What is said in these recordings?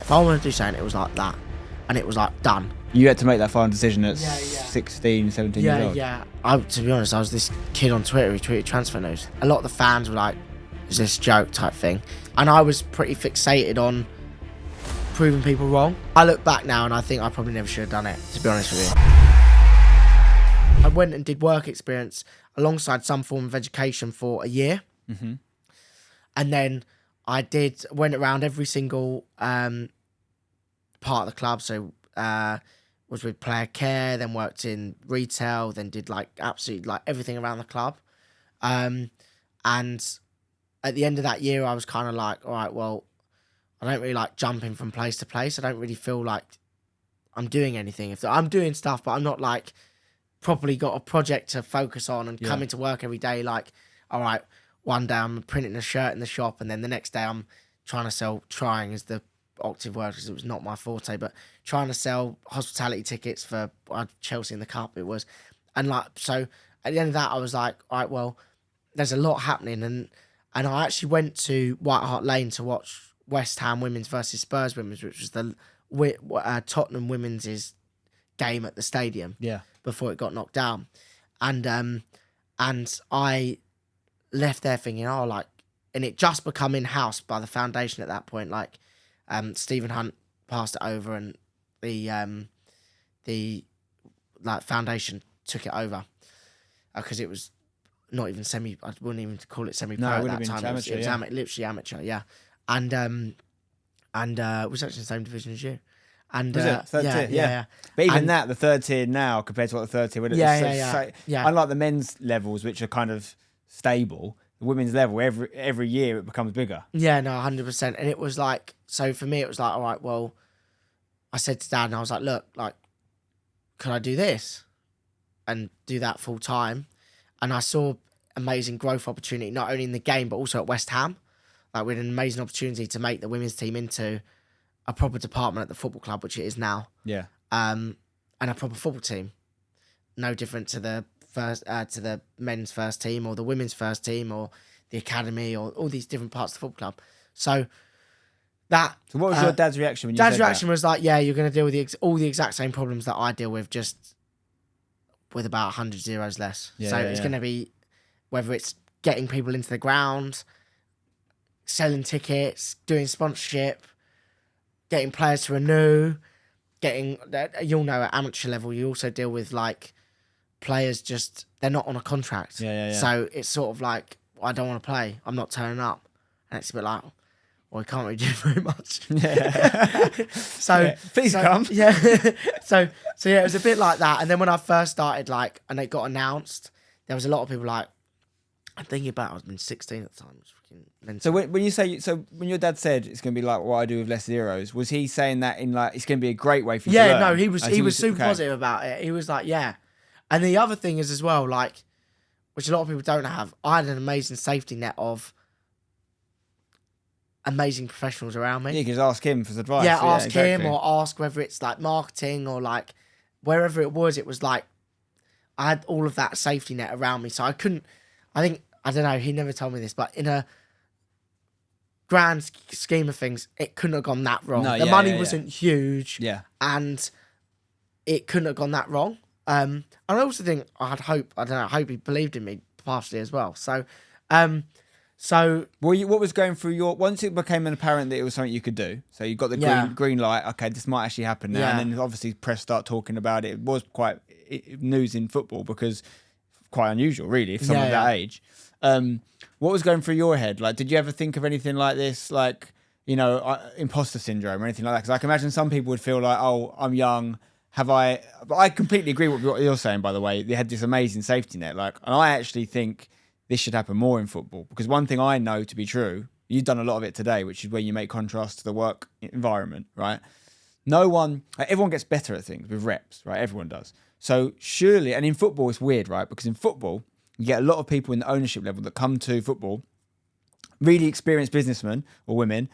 if I want to do something, it was like that, and it was like done. You had to make that final decision at 16, 17 years old. Yeah. To be honest, I was this kid on Twitter who tweeted transfer news. A lot of the fans were like, "Is this a joke?" type thing, and I was pretty fixated on proving people wrong. I look back now and I think I probably never should have done it, to be honest with you. I went and did work experience alongside some form of education for a year, and then I went around every single part of the club. So was with player care, then worked in retail, then did like absolutely like everything around the club. And at the end of that year, I was kind of like, all right, well, I don't really like jumping from place to place. I don't really feel like I'm doing anything. If I'm doing stuff, but I'm not like properly got a project to focus on and coming to work every day. Like, all right, one day I'm printing a shirt in the shop, and then the next day I'm trying is the octave word because it was not my forte, but trying to sell hospitality tickets for Chelsea in the Cup it was. And like, so at the end of that, I was like, all right, well, there's a lot happening. And I actually went to White Hart Lane to watch West Ham women's versus Spurs women's, which was the Tottenham women's game at the stadium before it got knocked down. And I left there thinking, and it just become in-house by the foundation at that point. Like, Stephen Hunt passed it over, and the foundation took it over because it was not even I wouldn't even call it semi-pro at that time. It was literally amateur, yeah. And it was actually the same division as you. And was it third tier? Yeah. But even the third tier now compared to what the third tier would have unlike the men's levels, which are kind of stable, the women's level every year it becomes bigger. Yeah, no, 100%. And it was like, so for me it was like, all right, well, I said to Dad, and I was like, look, like, could I do this and do that full time? And I saw amazing growth opportunity, not only in the game but also at West Ham. Like, we had an amazing opportunity to make the women's team into a proper department at the football club, which it is now. Yeah. And a proper football team, no different to the men's first team or the women's first team or the academy or all these different parts of the football club. So what was your dad's reaction when you said that? Dad's reaction was like, yeah, you're going to deal with all the exact same problems that I deal with, just with about 100 zeros less. It's going to be, whether it's getting people into the ground, selling tickets, doing sponsorship, getting players to renew, you'll know at amateur level, you also deal with like players they're not on a contract. So it's sort of like, I don't want to play, I'm not turning up. And it's a bit like, well, we can't really do very much. Please come. Yeah. So yeah, it was a bit like that. And then when I first started, like, and it got announced, there was a lot of people like, I'm thinking about, I was been 16 at the time. It was fucking mental. So when you say, when your dad said it's going to be like what I do with less zeros, was he saying that in like, it's going to be a great way for you to learn? No, he was super positive about it. He was like, yeah. And the other thing is as well, like, which a lot of people don't have, I had an amazing safety net of amazing professionals around me. Yeah, you could just ask him for advice. Yeah, ask him, or ask whether it's like marketing or like wherever it was like I had all of that safety net around me. So I don't know, he never told me this, but in a grand scheme of things, it couldn't have gone that wrong. The money wasn't huge. Yeah. And it couldn't have gone that wrong. And I also think I hope he believed in me partially as well. So, what was going through once it became apparent that it was something you could do, so you got the green light, okay, this might actually happen now, and then obviously press start talking about it. It was quite news in football because quite unusual, really, for someone of that age. What was going through your head? Like, did you ever think of anything like this, like, you know, imposter syndrome or anything like that? Because I can imagine some people would feel like, oh, I'm young. But I completely agree with what you're saying, by the way. They had this amazing safety net. Like, and I actually think this should happen more in football, because one thing I know to be true, you've done a lot of it today, which is where you make contrast to the work environment, right? Everyone gets better at things with reps, right? Everyone does. So surely, and in football, it's weird, right? Because in football, you get a lot of people in the ownership level that come to football, really experienced businessmen or women,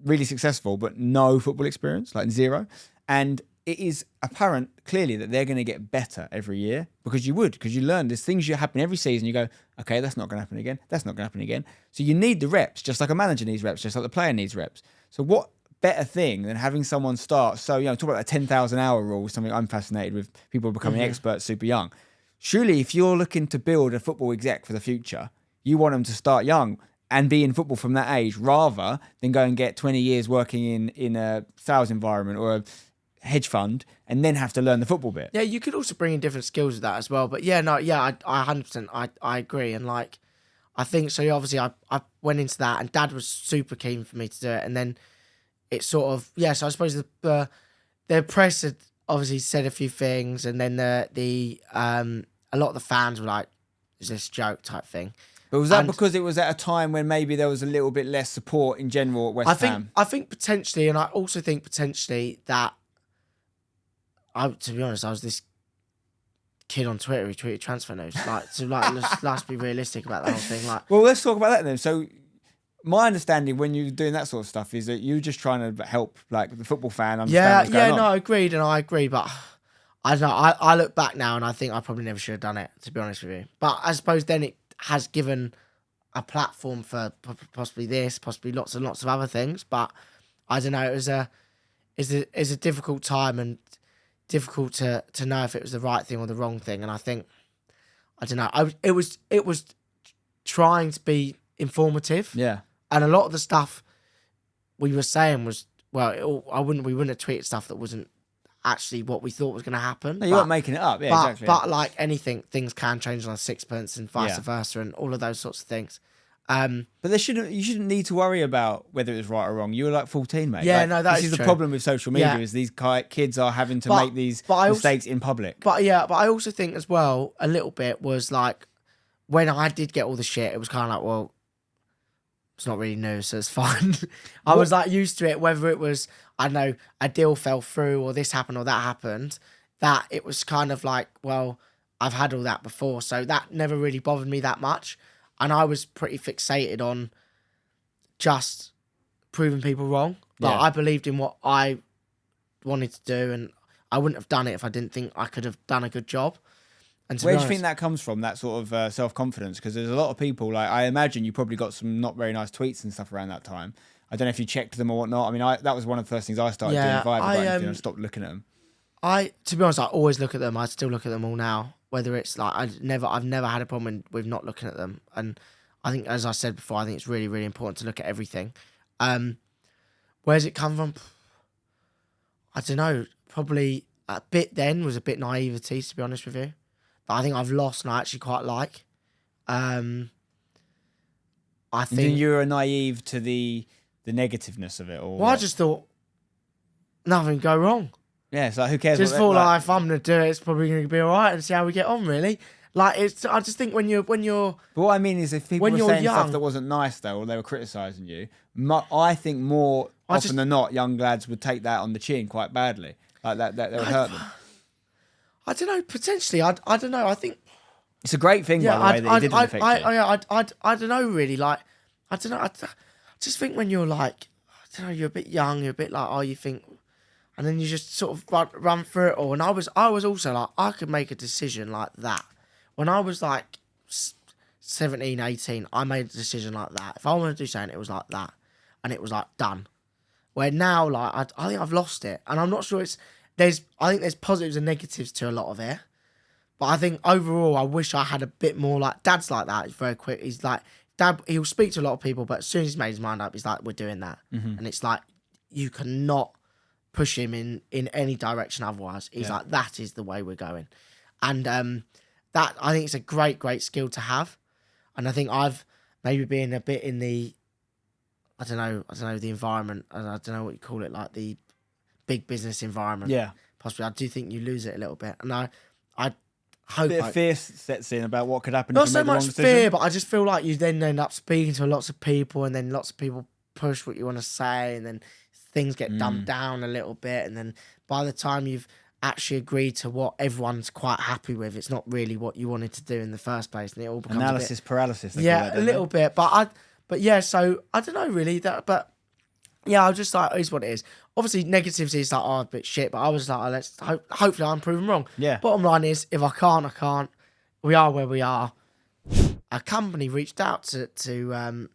really successful, but no football experience, like zero. And it is apparent clearly that they're going to get better every year because you learn. There's things that happen every season. You go, okay, that's not going to happen again. That's not going to happen again. So you need the reps, just like a manager needs reps, just like the player needs reps. So what better thing than having someone start. So, talk about that 10,000 hour rule, something I'm fascinated with, people becoming experts super young. Surely if you're looking to build a football exec for the future, you want them to start young and be in football from that age rather than go and get 20 years working in a sales environment or a hedge fund and then have to learn the football bit. Yeah, you could also bring in different skills with that as well. But I 100% I agree. And like, I think so. Obviously, I went into that, and Dad was super keen for me to do it. And then it sort of So I suppose the press had obviously said a few things, and then the a lot of the fans were like, "Is this a joke?" type thing. But was that because it was at a time when maybe there was a little bit less support in general at West Ham? I think potentially, and I also think potentially that to be honest, I was this kid on Twitter who tweeted transfer news. Let's be realistic about that whole thing. Well, let's talk about that then. So, my understanding when you're doing that sort of stuff is that you're just trying to help, like, the football fan understand what's going on. I agreed, and I agree, but I don't know. I look back now, and I think I probably never should have done it, to be honest with you. But I suppose then it has given a platform for possibly this, possibly lots and lots of other things. But I don't know. It was a difficult time, and difficult to know if it was the right thing or the wrong thing. And I think, I don't know, it was trying to be informative. Yeah. And a lot of the stuff we were saying was, we wouldn't have tweeted stuff that wasn't actually what we thought was going to happen. No, you weren't making it up. Yeah, exactly. But like anything, things can change on a sixpence and vice versa, and all of those sorts of things. But you shouldn't need to worry about whether it was right or wrong. You were like 14, mate. Yeah, like, no, that is This is true. the problem with social media is these kids are having to make these mistakes in public. But I also think as well, a little bit was like, when I did get all the shit, it was kind of like, well, it's not really new, so it's fine. I was like used to it, whether it was, I don't know, a deal fell through or this happened or that happened, that it was kind of like, well, I've had all that before, so that never really bothered me that much. And I was pretty fixated on just proving people wrong. But I believed in what I wanted to do, and I wouldn't have done it if I didn't think I could have done a good job. And where do you think that comes from, that sort of self-confidence? Because there's a lot of people, like, I imagine you probably got some not very nice tweets and stuff around that time. I don't know if you checked them or whatnot. I mean, that was one of the first things I started doing. If I ever got stopped looking at them. To be honest, I always look at them. I still look at them all now. Whether it's like, I've never had a problem with not looking at them. And I think, as I said before, I think it's really, really important to look at everything. Where's it come from? I don't know. Probably a bit then was a bit naivety, to be honest with you. But I think I've lost and I actually quite like. I think... And you were naive to the negativeness of it? Or I just thought nothing would go wrong. Yeah, so who cares? Just thought like, if I'm going to do it, it's probably going to be all right, and see how we get on, really. Like, I just think when you're... But what I mean is, if people were saying stuff that wasn't nice, though, or they were criticising you, I think more often than not, young lads would take that on the chin quite badly. Like, that would hurt them. I don't know, potentially. I don't know. I think... It's a great thing, by the way, that it didn't affect you. I don't know, really. Like, I don't know. I just think when you're like... I don't know, you're a bit young, you're a bit like, you think... And then you just sort of run through it all. And I was also like, I could make a decision like that. When I was like 17, 18, I made a decision like that. If I wanted to do something, it was like that. And it was like done. Where now, like, I think I've lost it. And I'm not sure I think there's positives and negatives to a lot of it. But I think overall, I wish I had a bit more like, Dad's like that. He's very quick. He's like, Dad, he'll speak to a lot of people, but as soon as he's made his mind up, he's like, we're doing that. Mm-hmm. And it's like, you cannot push him in any direction otherwise. He's like, that is the way we're going. And that, I think it's a great, great skill to have. And I think I've maybe been a bit in the, I don't know, the environment, I don't know what you call it, like the big business environment. Yeah. Possibly. I do think you lose it a little bit. And I hope... A bit of fear sets in about what could happen if you you made the wrong decision. Not so much fear, but I just feel like you then end up speaking to lots of people, and then lots of people push what you want to say, and then things get dumbed down a little bit, and then by the time you've actually agreed to what everyone's quite happy with, it's not really what you wanted to do in the first place, and it all becomes analysis paralysis. A little bit. But so I don't know really that, but yeah, I was just like, it is what it is. Obviously, negatives is like, a bit shit, but I was like, hopefully I'm proven wrong. Yeah. Bottom line is, if I can't, I can't. We are where we are. A company reached out to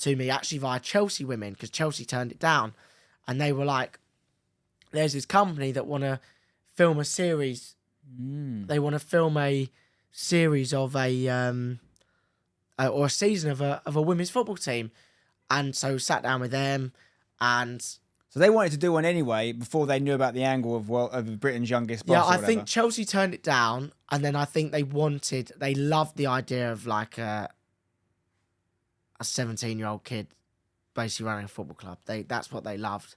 me actually via Chelsea Women, because Chelsea turned it down. and they were like, there's this company that want to film a series. They want to film a series of or a season of a women's football team. And so sat down with them, and so they wanted to do one anyway before they knew about the angle of Britain's youngest boss. Yeah, I think Chelsea turned it down, and then I think they loved the idea of like a 17-year-old kid basically running a football club. That's what they loved.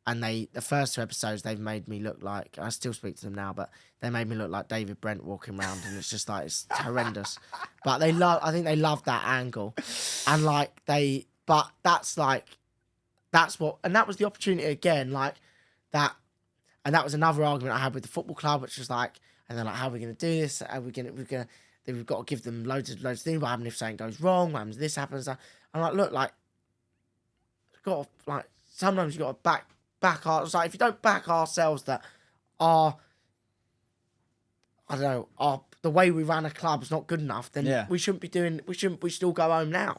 And the first 2 episodes, they've made me look like, I still speak to them now, but they made me look like David Brent walking around, and it's just like, it's horrendous. But I think they loved that angle. And like but that's what, and that was the opportunity again, like that. And that was another argument I had with the football club, which was like, and they're like, how are we going to do this? We've got to give them loads of things. What happens if something goes wrong? What happens if this happens? I'm like, look, like, sometimes you got to back our, it's like, if you don't back ourselves that the way we run a club is not good enough, then we should all go home now.